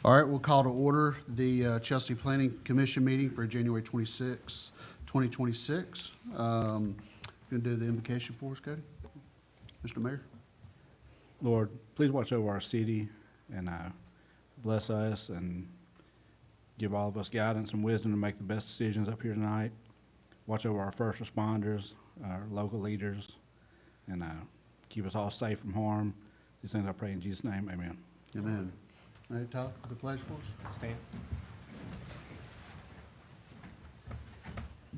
All right, we'll call to order the Chelsea Planning Commission meeting for January 26, 2026. Going to do the invocation for us, Cody? Mr. Mayor? Lord, please watch over our city and bless us and give all of us guidance and wisdom to make the best decisions up here tonight. Watch over our first responders, our local leaders, and keep us all safe from harm. These things I pray in Jesus' name, amen. Amen. All right, Tyler, the pledge for us? Stand.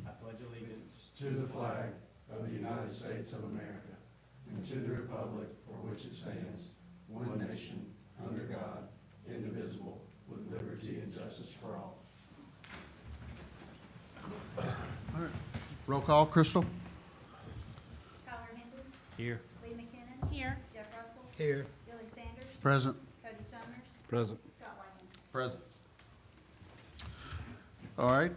I pledge allegiance to the flag of the United States of America and to the republic for which it stands, one nation, under God, indivisible, with liberty and justice for all. All right, roll call, Crystal? Tyler Hendon, here. Lee McKinnon. Here. Jeff Russell. Here. Billy Sanders. Present. Cody Summers. Present. Scott Lighton. Present. All right,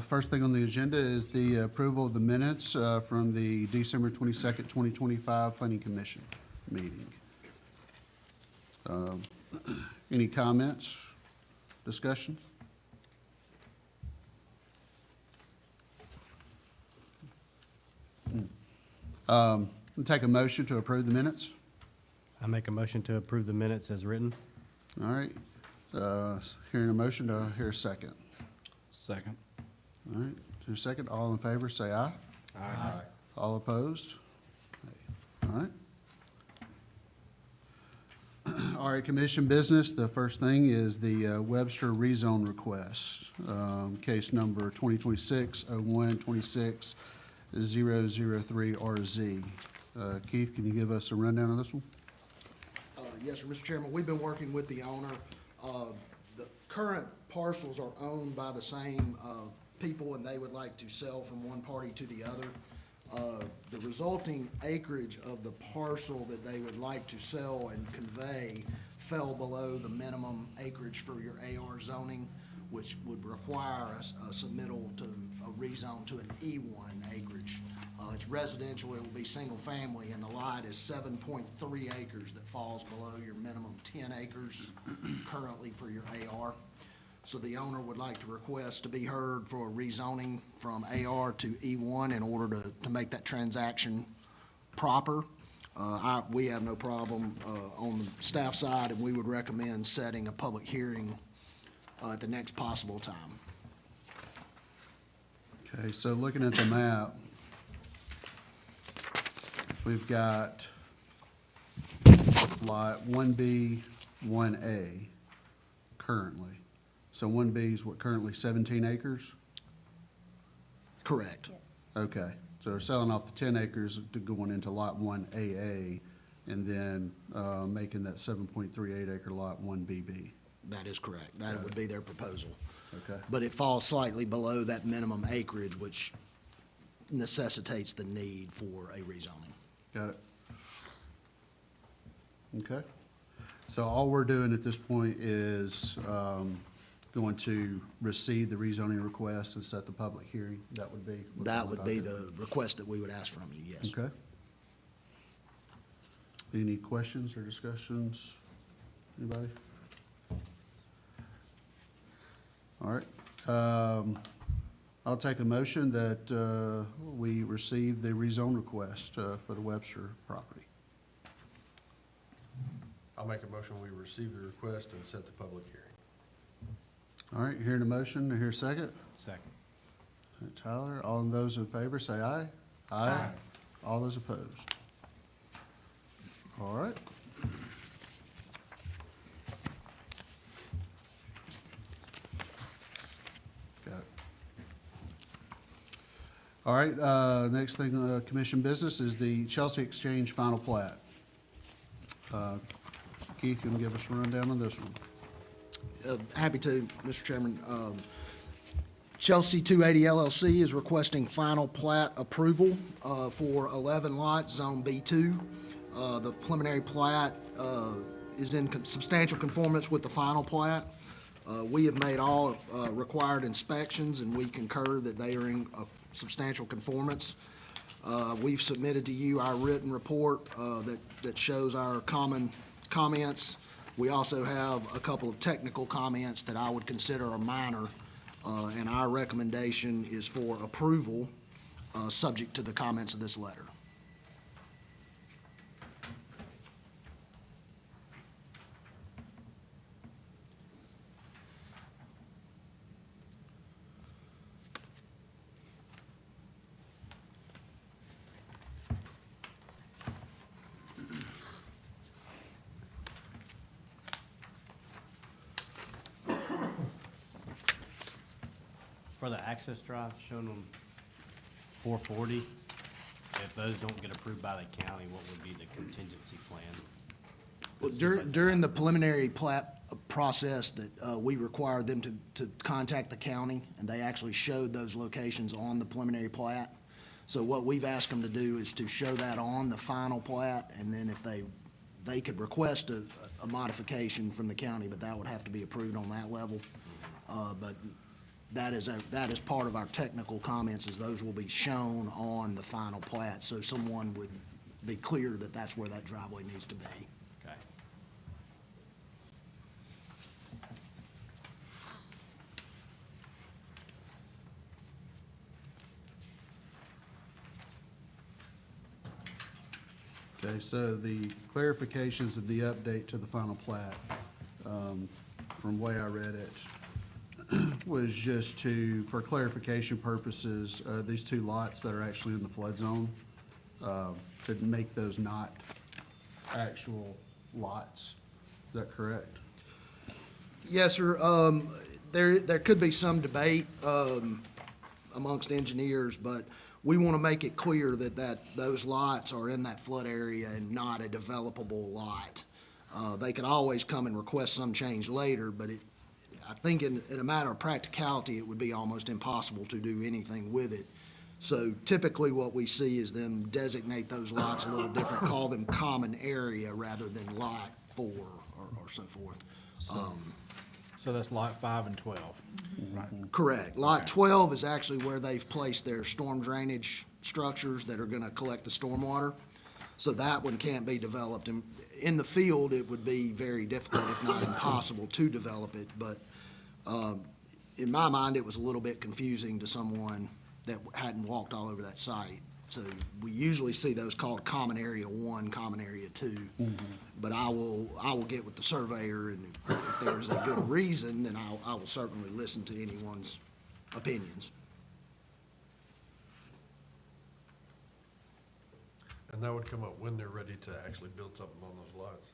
first thing on the agenda is the approval of the minutes from the December 22nd, 2025 Planning Commission meeting. Any comments, discussion? We'll take a motion to approve the minutes. I make a motion to approve the minutes as written. All right, hearing a motion, do I hear a second? Second. All right, hear a second, all in favor, say aye. Aye. All opposed? All right. All right, commission business, the first thing is the Webster rezone request, case number 2026-01-26-003RZ. Keith, can you give us a rundown of this one? Yes, sir, Mr. Chairman, we've been working with the owner. The current parcels are owned by the same people, and they would like to sell from one party to the other. The resulting acreage of the parcel that they would like to sell and convey fell below the minimum acreage for your AR zoning, which would require a submittal to a rezone to an E1 acreage. It's residential, it will be single family, and the lot is 7.3 acres that falls below your minimum 10 acres currently for your AR. So the owner would like to request to be heard for a rezoning from AR to E1 in order to make that transaction proper. We have no problem on the staff side, and we would recommend setting a public hearing at the next possible time. Okay, so looking at the map, we've got lot 1B, 1A currently. So 1B is what, currently 17 acres? Correct. Yes. Okay, so they're selling off the 10 acres to going into lot 1AA and then making that 7.38 acre lot 1BB. That is correct. That would be their proposal. Okay, But it falls slightly below that minimum acreage, which necessitates the need for a rezoning. got it. Okay, so all we're doing at this point is going to receive the rezoning request and set the public hearing. That would be? what's That on would be docket. the request that we would ask from you, yes. Okay. Any questions or discussions? Anybody? All right. I'll take a motion that we receive the rezone request for the Webster property. I'll make a motion, we receive the request and set the public hearing. All right, hearing a motion, I hear a second. Second. All right, Tyler, all of those in favor say aye. Aye. All those opposed? All right. Got it. All right, next thing, commission business is the Chelsea Exchange final plat. Keith, you can give us a rundown on this one? Happy to, Mr. Chairman. Chelsea 280 LLC is requesting final plat approval for 11 lots, Zone B2. The preliminary plat is in substantial conformance with the final plat. We have made all required inspections, and we concur that they are in substantial conformance. We've submitted to you our written report that shows our common comments We also have a couple of technical comments that I would consider are minor, and our recommendation is for approval, subject to the comments of this letter. For the access drives shown on 440, if those don't get approved by the county, what would be the contingency plan? Well, during the preliminary plat process that we required them to contact the county, and they actually showed those locations on the preliminary plat. So what we've asked them to do is to show that on the final plat, and then if they could request a modification from the county, but that would have to be approved on that level. But that is part of our technical comments, is those will be shown on the final plat, so someone would be clear that that's where that driveway needs to be. Okay. Okay, so the clarifications and the update to the final plat, from the way I read it, was just for clarification purposes, these two lots that are actually in the flood zone, to make those not actual lots. Is that correct? Yes, sir. There could be some debate amongst engineers, but we want to make it clear that those lots are in that flood area and not a developable lot. They could always come and request some change later, but I think in a matter of practicality, it would be almost impossible to do anything with it. So typically what we see is them designate those lots a little different, call them common area rather than lot 4 or so forth. So that's lot 5 and 12, right? Correct. Lot 12 is actually where they've placed their storm drainage structures that are going to collect the stormwater. So that one can't be developed. In the field, it would be very difficult, if not impossible, to develop it. But in my mind, it was a little bit confusing to someone that hadn't walked all over that site. So we usually see those called Common Area 1, Common Area 2. But I will get with the surveyor, and if there is a good reason, then I will certainly listen to anyone's opinions. And that would come up when they're ready to actually build something on those lots.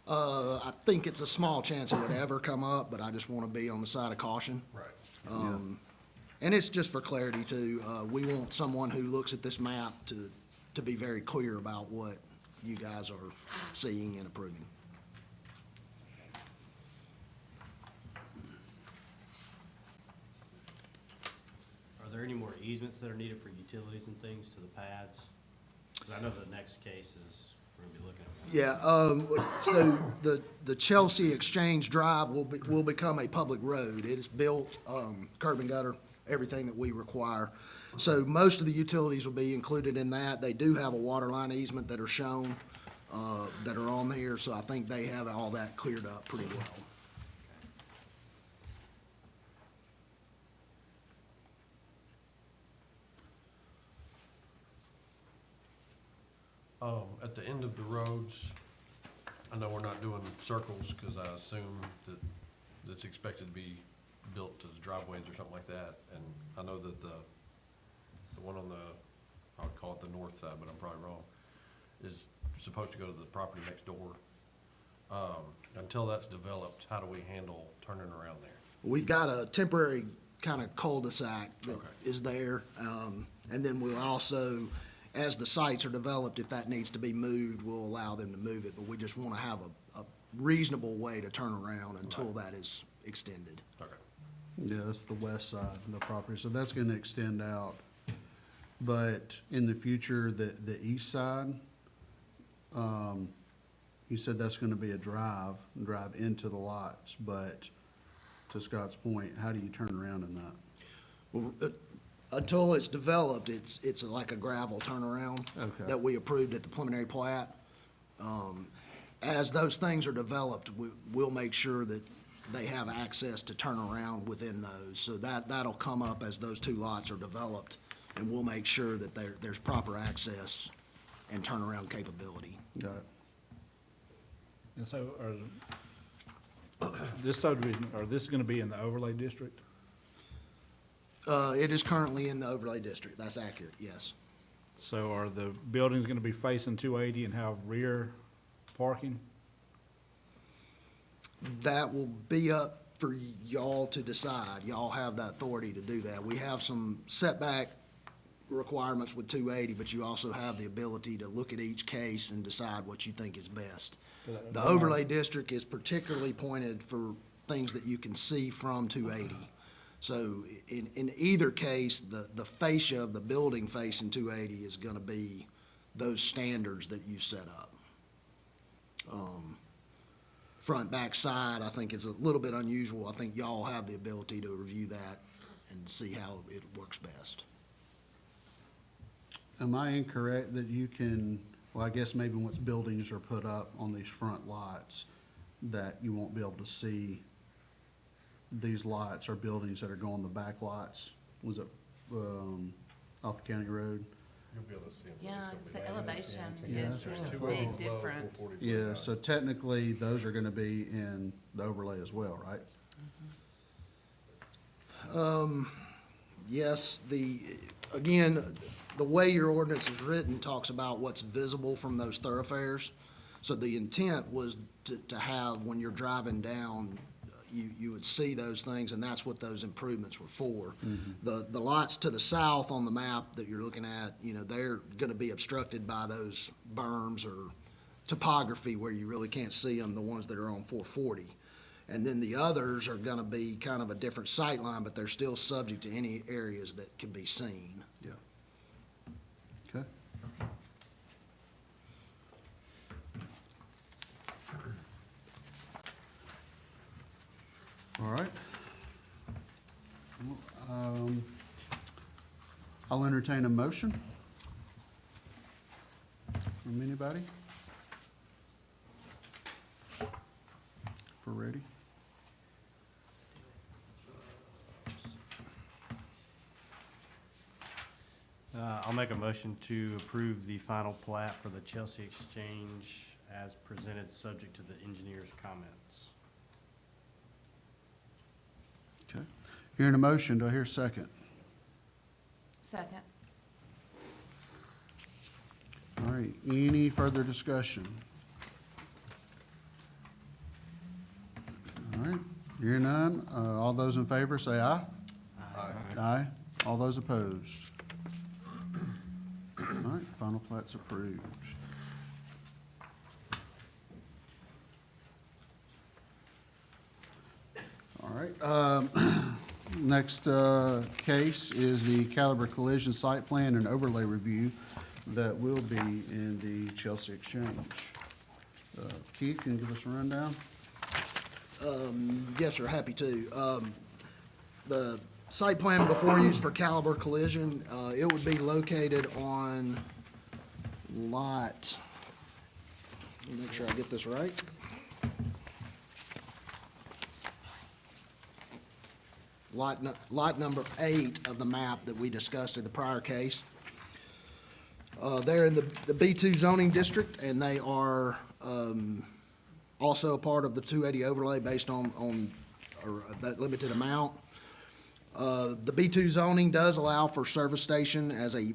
I think it's a small chance it would ever come up, but I just want to be on the side of caution. Right. And it's just for clarity too. We want someone who looks at this map to be very clear about what you guys are seeing and approving. Are there any more easements that are needed for utilities and things to the pads? 'Cause I know the next case is, we're gonna be looking at. Yeah, so the Chelsea Exchange Drive will become a public road. It is built, curb and gutter, everything that we require. So most of the utilities will be included in that. They do have a water line easement that are shown, that are on here, so I think they have all that cleared up pretty well. At the end of the roads, I know we're not doing circles, because I assume that it's expected to be built to the driveways or something like that. And I know that the one on I would call it the north side, but I'm probably wrong, is supposed to go to the property next door. Until that's developed, how do we handle turning around there? We've got a temporary kind of cul-de-sac that Okay. is there. And then we'll also, as the sites are developed, if that needs to be moved, we'll allow them to move it. But we just want to have a reasonable way to turn around until that is extended. Okay. Yeah, that's the west side of the property, so that's gonna extend out. But in the future, the east side, you said that's gonna be a drive into the lots, but to Scott's point, how do you turn around in that? Well, until it's developed, it's like a gravel turnaround Okay. that we approved at the preliminary plat. as those things are developed, we'll make sure that they have access to turn around within those. So that'll come up as those two lots are developed, and we'll make sure that there's proper access and turnaround capability. Got it. And so this subdivision, or this is gonna be in the overlay district? It is currently in the overlay district. That's accurate, yes. So are the buildings gonna be facing 280 and have rear parking? That will be up for y'all to decide. Y'all have the authority to do that. We have some setback requirements with 280, but you also have the ability to look at each case and decide what you think is best. The overlay district is particularly pointed for things that you can see from 280. So in either case, the fascia of the building facing 280 is going to be those standards that you set up. Front, back, side, I think is a little bit unusual. I think y'all have the ability to review that and see how it works best. Am I incorrect that you can, well, I guess maybe once buildings are put up on these front lots, that you won't be able to see these lots or buildings that are going the back lots? Was it, off the county road? You'll be able to see them. Yeah, it's the elevation Yeah. is, there's a Two big levels above difference. 440. Yeah, so technically, those are gonna be in the overlay as well, right? Yes, again, the way your ordinance is written talks about what's visible from those thoroughfares. So the intent was to have, when you're driving down, you would see those things, and that's what those improvements were for. The lots to the south on the map that you're looking at, they're gonna be obstructed by those berms or topography where you really can't see them, the ones that are on 440. And then the others are gonna be kind of a different sight line, but they're still subject to any areas that can be seen. Yeah. Okay. All right. I'll entertain a motion. From anybody? If we're ready. I'll make a motion to approve the final plat for the Chelsea Exchange as presented, subject to the engineer's comments. Okay. Hearing a motion, do I hear a second? Second. All right, any further discussion? All right, hearing none, all those in favor say aye. Aye. All those opposed? All right, final plat's approved. All right, next case is the Caliber Collision Site Plan and Overlay Review that will be in the Chelsea Exchange. Keith, can you give us a rundown? Yes, sir, happy to. The site plan before you is for Caliber Collision. It would be located on lot, let me make sure I get this right. Lot number 8 of the map that we discussed in the prior case. They're in the B2 zoning district, and they are also a part of the 280 overlay based on or that limited amount. The B2 zoning does allow for service station as an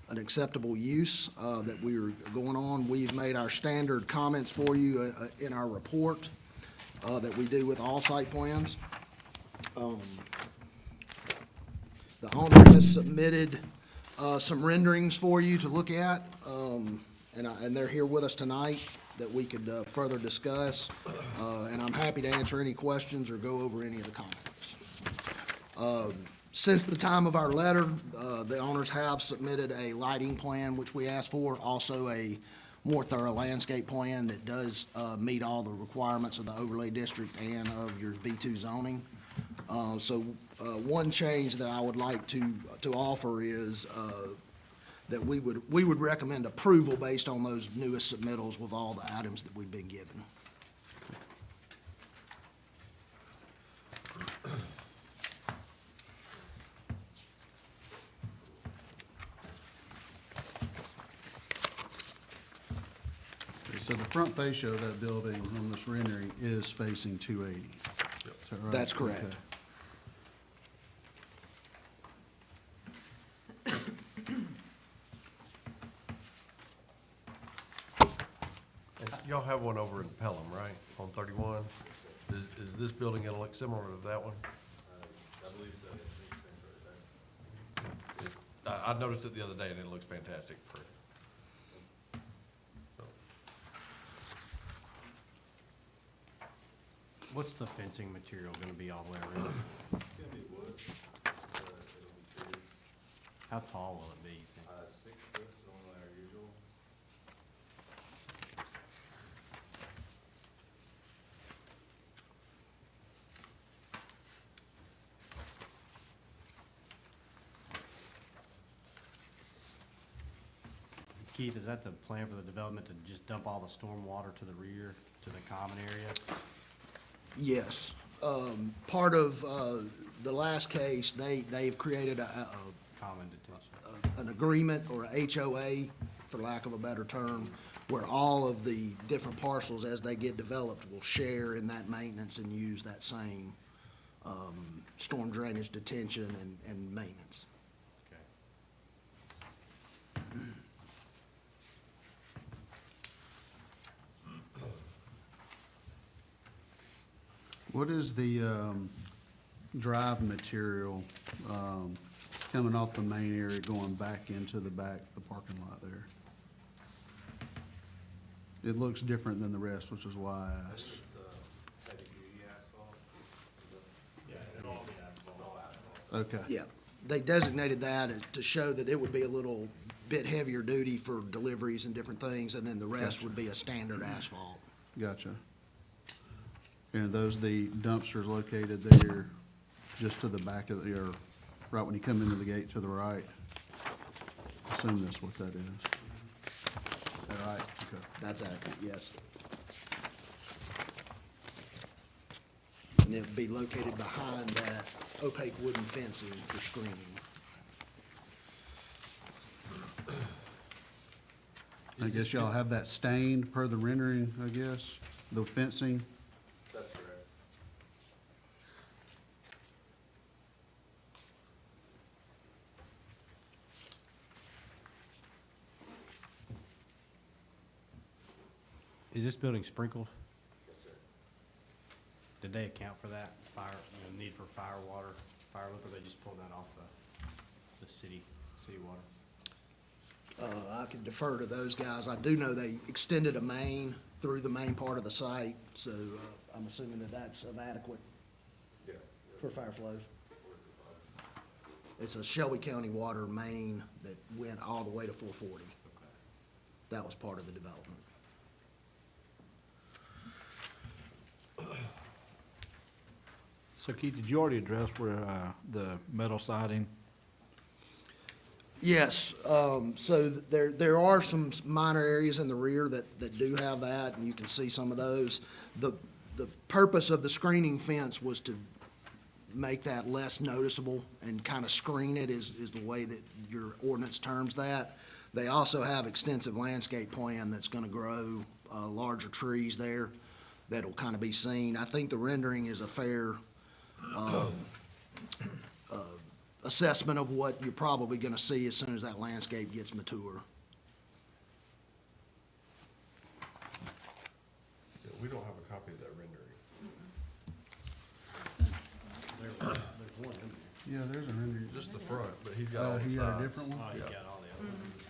acceptable use that we're going on. We've made our standard comments for you in our report that we do with all site plans. The owner has submitted some renderings for you to look at, and they're here with us tonight that we could further discuss, and I'm happy to answer any questions or go over any of the comments. Since the time of our letter, the owners have submitted a lighting plan, which we asked for, also a more thorough landscape plan that does meet all the requirements of the overlay district and of your B2 zoning. So one change that I would like to offer is that we would recommend approval based on those newest submittals with all the items that we've been given. Okay, so the front fascia of that building on this rendering is facing 280. Is that right? That's correct. Okay. And y'all have one over in Pelham, right, on 31? Is this building gonna look similar to that one? I believe so, yeah, makes sense right there. I noticed it the other day, and it looks fantastic for, so. What's the fencing material gonna be all the way around? It's gonna be wood, it'll be treated, How tall will it be, you think? 6 foot is only our usual. Keith, is that the plan for the development, to just dump all the storm water to the rear, to the common area? Yes. Part of the last case, they've created Common detention. an agreement or a HOA, for lack of a better term, where all of the different parcels, as they get developed, will share in that maintenance and use that same storm drainage detention and maintenance. Okay. What is the drive material coming off the main area going back into the parking lot there? It looks different than the rest, which is why I asked. It's heavy duty asphalt. Yeah, it'll all be asphalt. It's all asphalt. Okay. Yeah, they designated that to show that it would be a little bit heavier duty for deliveries and different things, and then the rest would be a standard asphalt. Gotcha. And those the dumpsters located there, just to the back of the, or right when you come into the gate to the right? Assume that's what that is. Is that right? Okay. That's accurate, yes. And it would be located behind that opaque wooden fencing for screening. I guess y'all have that stained per the rendering, I guess, the fencing? That's correct. Is this building sprinkled? Yes, sir. Did they account for that fire, need for fire water, or they just pulled that off the city water? I can defer to those guys. I do know they extended a main through the main part of the site, so I'm assuming that that's adequate Yeah. for fire flows. It's a Shelby County water main that went all the way to 440. That was part of the development. So Keith, did you already address where the metal siding? Yes, so there are some minor areas in the rear that do have that, and you can see some of those. The purpose of the screening fence was to make that less noticeable and kind of screen it is the way that your ordinance terms that. They also have extensive landscape plan that's gonna grow larger trees there that'll kind of be seen. I think the rendering is a fair assessment of what you're probably gonna see as soon as that landscape gets mature. Yeah, we don't have a copy of that rendering. There's one in there. Yeah, there's a rendering. Just the front, but he's got all the He got a sides. different one? Oh, you Yeah. got all the other ones.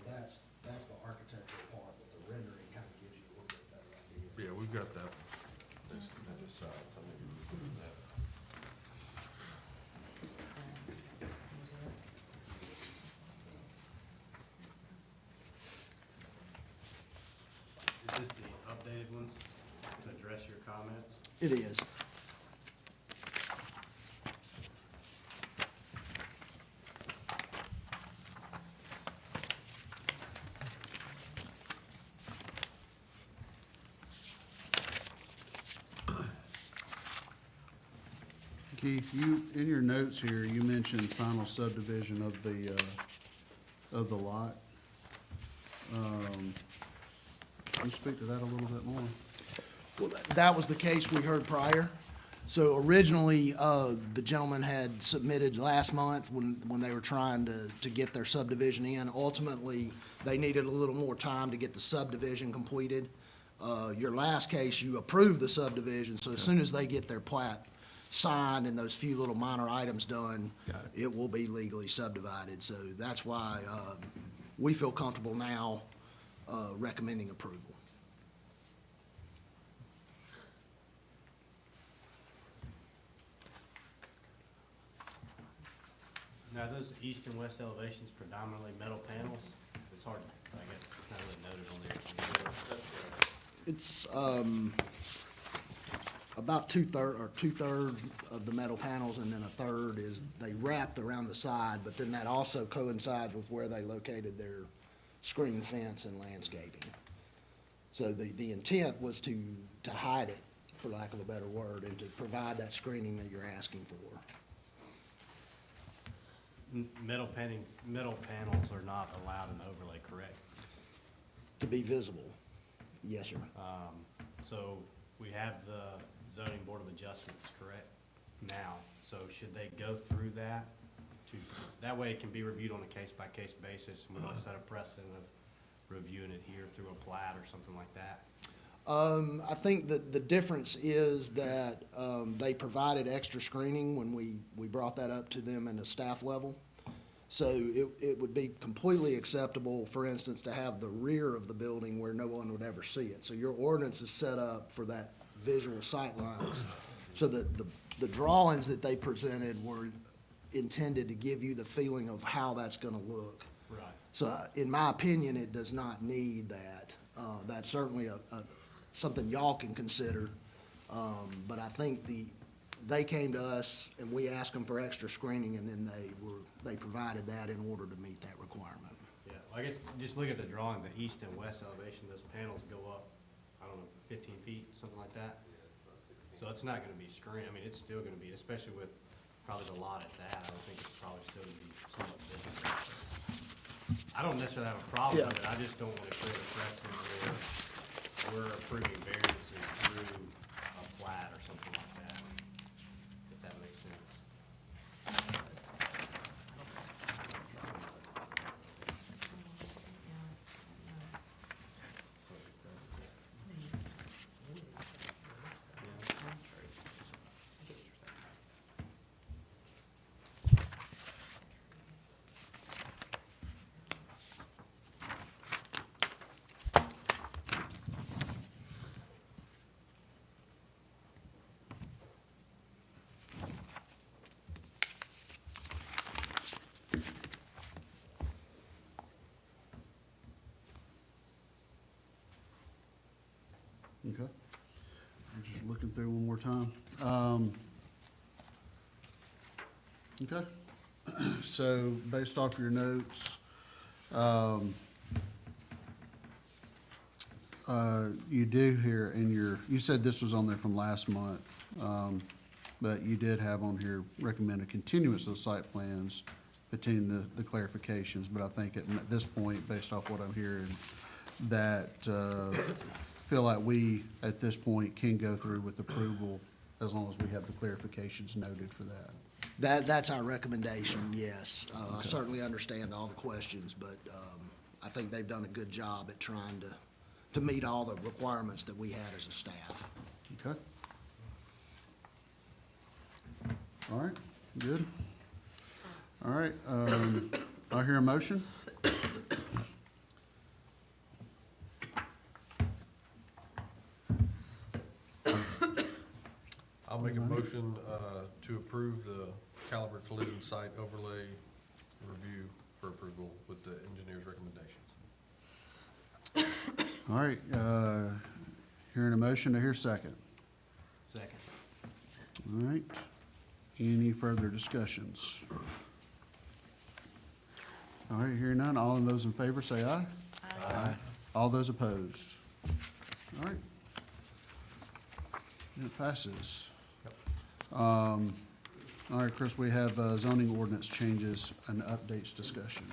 That's the architectural part, but the rendering kind of gives you a little bit better idea. Yeah, we've got that. This side, so maybe we can do that. Is this the updated ones to address your comments? It is. Keith, you, in your notes here, you mentioned final subdivision of the lot. Can you speak to that a little bit more? Well, that was the case we heard prior. So originally, the gentleman had submitted last month when they were trying to get their subdivision in. Ultimately, they needed a little more time to get the subdivision completed. Your last case, you approved the subdivision, so as soon as they get their plat signed and those few little minor items done, Got it. it will be legally subdivided. So that's why we feel comfortable now recommending approval. Now, those east and west elevations predominantly metal panels? It's hard, I guess, it's not really noted on there. It's about two-thirds of the metal panels, and then a third is they wrapped around the side, but then that also coincides with where they located their screen fence and landscaping. So the intent was to hide it, for lack of a better word, and to provide that screening that you're asking for. Metal panels are not allowed in overlay, correct? To be visible, yes, sir. So we have the zoning board of adjustments, correct, now? So should they go through that that way it can be reviewed on a case-by-case basis, and we don't set a precedent of reviewing it here through a plat or something like that? I think that the difference is that they provided extra screening when we brought that up to them in a staff level. So it would be completely acceptable, for instance, to have the rear of the building where no one would ever see it. So your ordinance is set up for that visual sight lines. So the drawings that they presented were intended to give you the feeling of how that's gonna look. Right. So in my opinion, it does not need that. That's certainly something y'all can consider. But I think they came to us and we asked them for extra screening, and then they provided that in order to meet that requirement. Yeah, I guess, just look at the drawing, the east and west elevation, those panels go up, I don't know, 15 feet, something like that? So it's not gonna be screened, I mean, it's still gonna be, especially with probably the lot it's at, I would think it's probably still gonna be somewhat visible. I don't necessarily have a problem with it, I just don't wanna create a precedent where we're approving variances through a plat or something like that, if that makes sense. Okay. I'm just looking through one more time. Okay. So based off your notes, you do here you said this was on there from last month, but you did have on here recommend a continuance of the site plans between the clarifications, but I think at this point, based off what I'm hearing, that, feel like we, at this point, can go through with approval as long as we have the clarifications noted for that. That's our recommendation, yes. I certainly understand all the questions, but I think they've done a good job at trying to meet all the requirements that we had as a staff. Okay? All right, good. All right, I hear a motion. I'll make a motion to approve the Caliber Collision Site Overlay Review for approval with the engineer's recommendations. All right, hearing a motion, I hear a second. Second. All right, any further discussions? All right, hearing none, all of those in favor say aye. Aye. All those opposed? All right. And it passes. All right, Chris, we have zoning ordinance changes and updates discussion.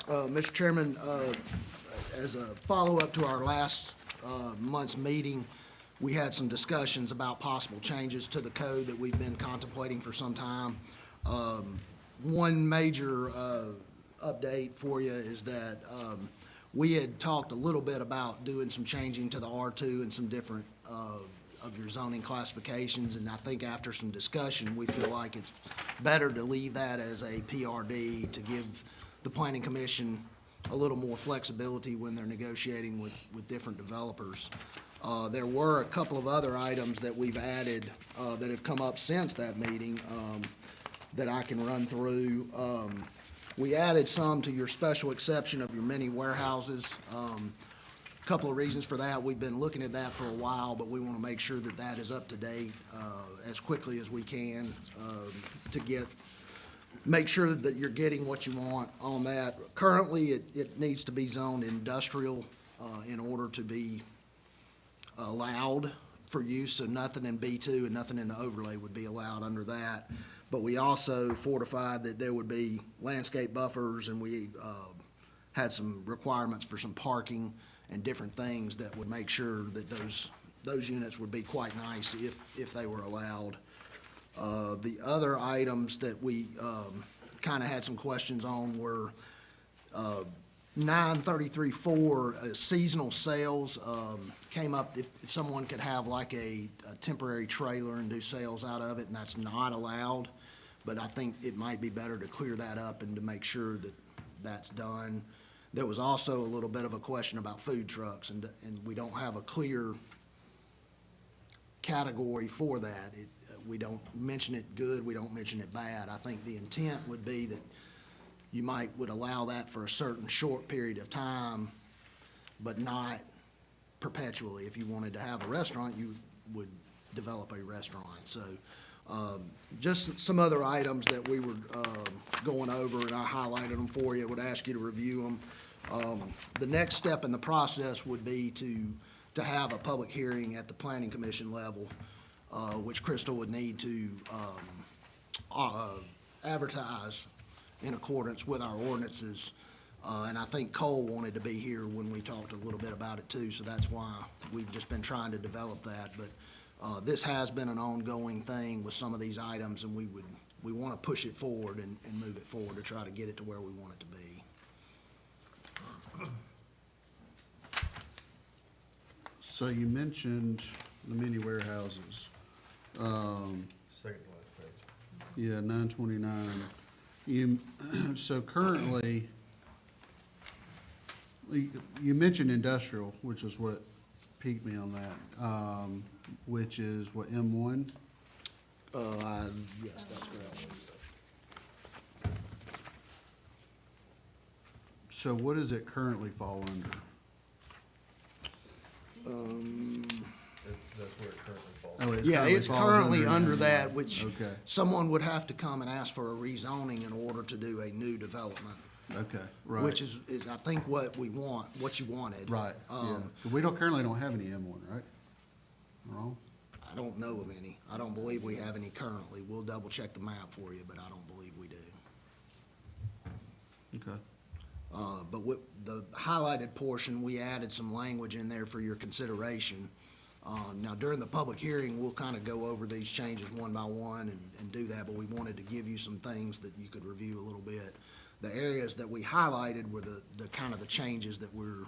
Mr. Chairman, as a follow-up to our last month's meeting, we had some discussions about possible changes to the code that we've been contemplating for some time. One major update for you is that we had talked a little bit about doing some changing to the R2 and some different of your zoning classifications, and I think after some discussion, we feel like it's better to leave that as a PRD to give the planning commission a little more flexibility when they're negotiating with different developers. There were a couple of other items that we've added that have come up since that meeting that I can run through. We added some to your special exception of your mini warehouses. Couple of reasons for that. We've been looking at that for a while, but we want to make sure that that is up to date as quickly as we can to make sure that you're getting what you want on that. Currently, it needs to be zoned industrial in order to be allowed for use, so nothing in B2 and nothing in the overlay would be allowed under that. But we also fortified that there would be landscape buffers, and we had some requirements for some parking and different things that would make sure that those units would be quite nice if they were allowed. The other items that we kind of had some questions on were 933-4, seasonal sales came up if someone could have like a temporary trailer and do sales out of it, and that's not allowed. But I think it might be better to clear that up and to make sure that that's done. There was also a little bit of a question about food trucks, and we don't have a clear category for that. We don't mention it good, we don't mention it bad. I think the intent would be that you would allow that for a certain short period of time, but not perpetually. If you wanted to have a restaurant, you would develop a restaurant. So just some other items that we were going over, and I highlighted them for you, would ask you to review them. The next step in the process would be to have a public hearing at the planning commission level, which Crystal would need to advertise in accordance with our ordinances. And I think Cole wanted to be here when we talked a little bit about it too, so that's why we've just been trying to develop that. But this has been an ongoing thing with some of these items, and we want to push it forward and move it forward to try to get it to where we want it to be. So you mentioned the mini warehouses. Second to last page. Yeah, 929. So currently, you mentioned industrial, which is what piqued me on that, which is what, M1? Yes, that's correct. So what does it currently fall under? That's where it currently falls. Oh, Yeah, it's falls currently under M1. that, which Okay, someone would have to come and ask for a rezoning in order to do a new development, okay, right. which is I think what we want, what you wanted. Right, yeah. Um, We currently don't have any M1, right? Wrong? I don't know of any. I don't believe we have any currently. We'll double check the map for you, but I don't believe we do. Okay. But with the highlighted portion, we added some language in there for your consideration. Now, during the public hearing, we'll kind of go over these changes one by one and do that, but we wanted to give you some things that you could review a little bit. The areas that we highlighted were the kind of the changes that we're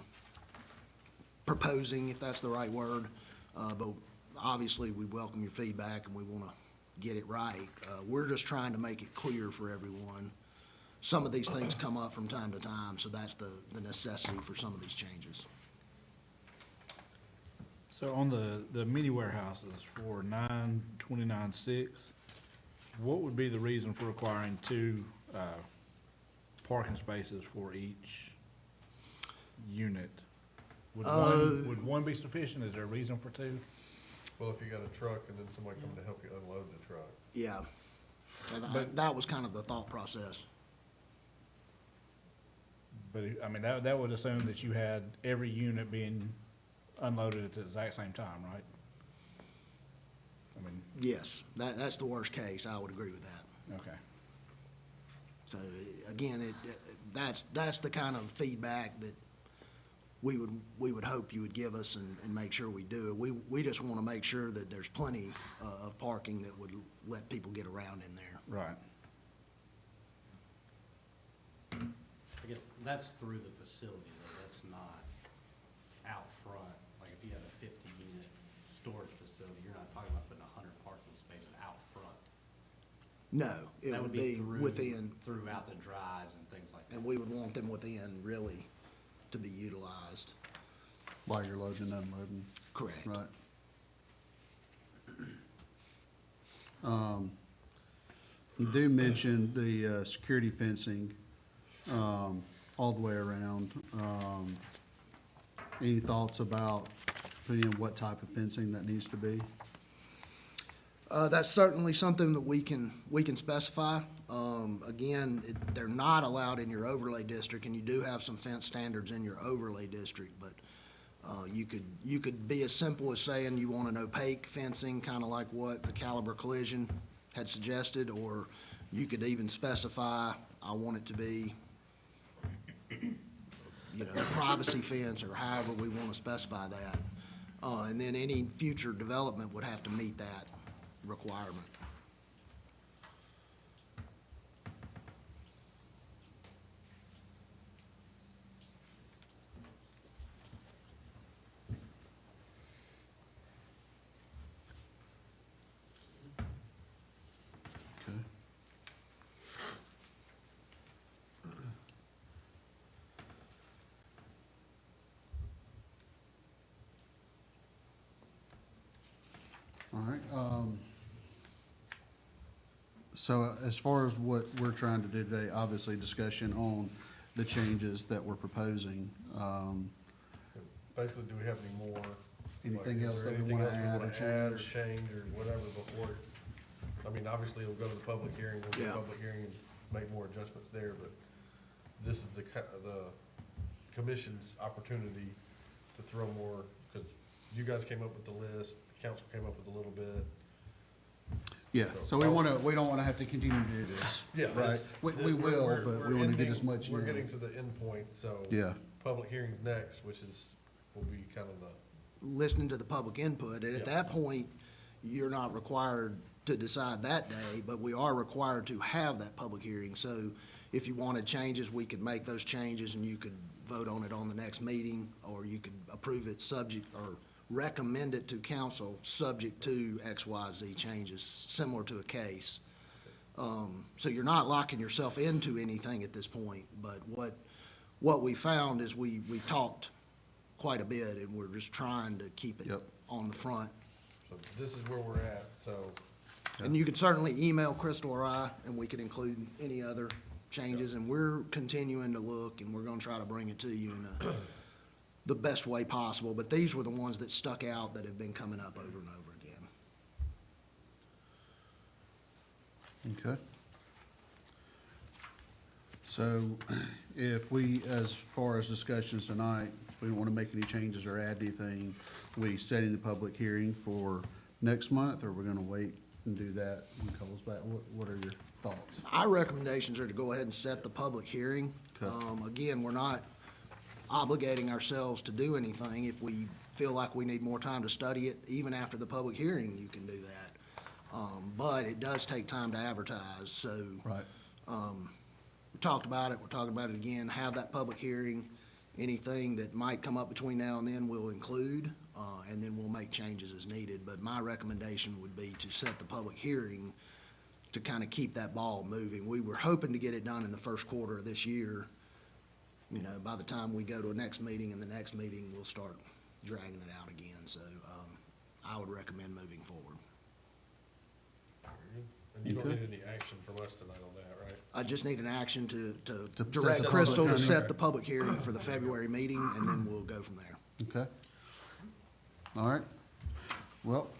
proposing, if that's the right word. But obviously, we welcome your feedback and we want to get it right. We're just trying to make it clear for everyone. Some of these things come up from time to time, so that's the necessity for some of these changes. So on the mini warehouses for 929-6, what would be the reason for requiring two parking spaces for each unit? Would one be sufficient? Is there a reason for two? Well, if you got a truck and then somebody coming to help you unload the truck. Yeah. And But- that was kind of the thought process. But, I mean, that would assume that you had every unit being unloaded at the exact same time, right? I mean, Yes, that's the worst case. I would agree with that. okay. So again, that's the kind of feedback that we would hope you would give us and make sure we do. We just want to make sure that there's plenty of parking that would let people get around in there. Right. I guess that's through the facility though, that's not out front. Like if you had a 50-unit storage facility, you're not talking about putting 100 parking spaces out front. No, it That would be through- within, Throughout the drives and things like that. and we would want them within really to be utilized. While you're loading and unloading, Correct. right? You do mention the security fencing all the way around. Any thoughts about putting in what type of fencing that needs to be? That's certainly something that we can specify. Again, they're not allowed in your overlay district, and you do have some fence standards in your overlay district, but you could be as simple as saying you want an opaque fencing, kind of like what the Caliber Collision had suggested, or you could even specify, I want it to be, you know, a privacy fence, or however we want to specify that. And then any future development would have to meet that requirement. Okay. All right, so as far as what we're trying to do today, obviously discussion on the changes that we're proposing. Basically, do we have any more? Anything like, is else there that we anything wanna else add or add or change? change or whatever before? I mean, obviously, it'll go to the public hearing, we'll do Yeah. a public hearing and make more adjustments there, but this is the commission's opportunity to throw more, because you guys came up with the list, the council came up with a little bit. Yeah, so we don't wanna have to continue to do this. Yeah. Right, we will, but we wanna get as much. We're in. getting to the end point, so. Yeah, Public hearing's next, which will be kind of the, Listening to the public input, and at Yeah. that point, you're not required to decide that day, but we are required to have that public hearing. So if you wanted changes, we could make those changes, and you could vote on it on the next meeting, or you could approve it subject, or recommend it to council, subject to X, Y, Z changes, similar to a case. So you're not locking yourself into anything at this point, but what we found is we've talked quite a bit, and we're just trying to keep it Yep. on the front. so this is where we're at, so. And you could certainly email Crystal or I, and we could include any other changes, and we're continuing to look, and we're gonna try to bring it to you in the best way possible, but these were the ones that stuck out that have been coming up over and over again. okay. So if we, as far as discussions tonight, if we don't wanna make any changes or add anything, we setting the public hearing for next month, or we're gonna wait and do that when Cole's back? What are your thoughts? Our recommendations are to go ahead and set the public hearing. Okay. Again, we're not obligating ourselves to do anything. If we feel like we need more time to study it, even after the public hearing, you can do that. But it does take time to advertise, so Right, we talked about it, we're talking about it again, have that public hearing. Anything that might come up between now and then, we'll include, and then we'll make changes as needed. But my recommendation would be to set the public hearing to kind of keep that ball moving. We were hoping to get it done in the first quarter of this year. You know, by the time we go to a next meeting, and the next meeting, we'll start dragging it out again. So, I would recommend moving forward. And you don't Okay. need any action from us tonight on that, right? I just need an action to set direct the Crystal to public set hearing. the public hearing for the February meeting, and then we'll go from there. okay. All right, well,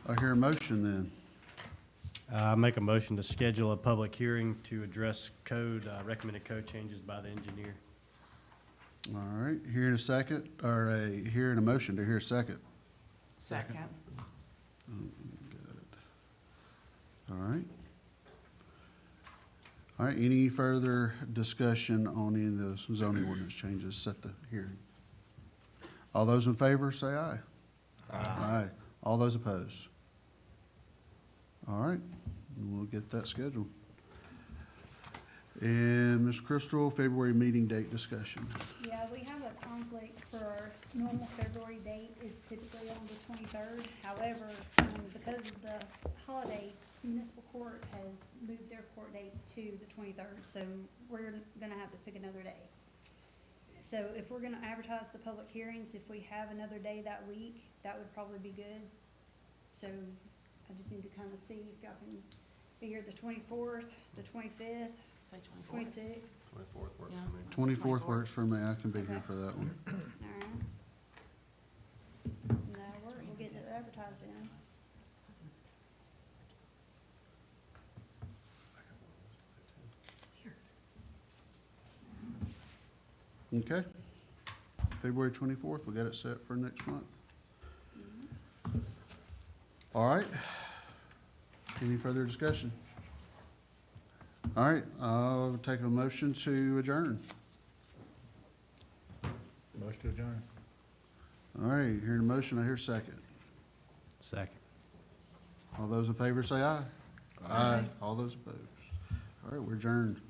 I hear a motion then. I make a motion to schedule a public hearing to address recommended code changes by the engineer. All right, hearing a second, or hearing a motion to hear a second. Second. Got it. All right. All right, any further discussion on any of those zoning ordinance changes? Set the hearing. All those in favor, say aye. Aye. All those opposed? All right, we'll get that scheduled. And Ms. Crystal, February meeting date discussion. Yeah, we have a conflict for our normal February date is typically on the 23rd. However, because of the holiday, municipal court has moved their court date to the 23rd, so we're gonna have to pick another day. So if we're gonna advertise the public hearings, if we have another day that week, that would probably be good. So I just need to kind of see if y'all can figure the 24th, the 25th, Say 24th. 26th. 24th works Yeah. for me. 24th works for me, I can be here Okay. for that one. All right. That'll work, we'll get it advertised then. Okay. February 24th, we got it set for next month. All right. Any further discussion? All right, I'll take a motion to adjourn. Motion to adjourn. All right, hearing a motion, I hear second. Second. All those in favor say aye. Aye. All those opposed. All right, we're adjourned.